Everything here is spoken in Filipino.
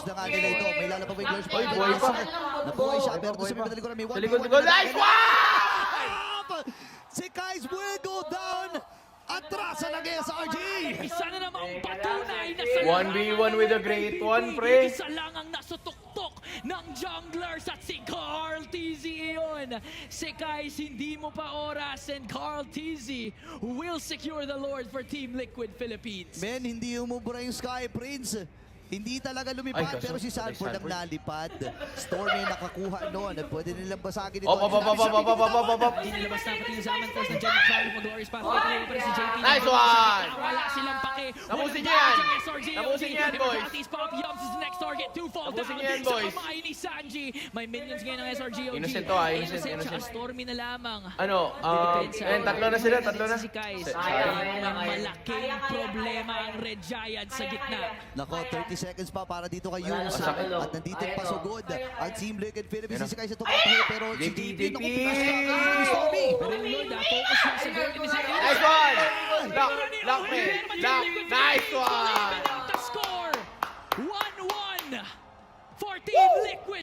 na nga nila ito. May lalabang may Glurge. Oy, buhay pa. Nabuhay siya. Pero doon sa may likuran, may 1v1. Sa likod. Nice one! Si Kais will go down. Atrasan ng SRG. Isa na namang patunay na sa 1v1 with a great one, pre. Isa lang ang nasutuktok ng junglers at si Carl TZ iyon. Si Kais hindi mo pa oras and Carl TZ will secure the Lord for Team Liquid Philippines. Men, hindi umubra yung Sky Prince. Hindi talaga lumipad, Ay, kaso, pero si Sanford ang Sanford. nalipad. Stormy nakakuha noon. Pwede nilang basagin ito. Op. Hindi nilabas na pati yung Zaman Force ng Jenny Crowley mo Doris Pathway. Kaya pa rin si JP. Nice one! Wala silang pake. Tapusin niyo yan! Tapusin niyo yan, boys! Immortality's Pop Yums is the next target to fall Tapusin down. niyo yan, boys! Sa kamay ni Sanji. May minions ngayon ng SRGOG. Innocent to, innocent. Siya, Stormy na lamang. Ano, tatlo na sila, tatlo na. Si Kais. Sayang. Malaking problema ang Red Giant sa gitna. Nako, 30 seconds pa para dito kay Yunus. Masakit. At nandito yung pasugod. Ang Team Liquid Philippines. Yan. Si Kais ito kapahit. Pero si JP. JP, naku, pinasaka ni Stormy. Pero yung Lord, focus lang sa goal ni Mr. Nice one! Lock me! Lock! Nice one!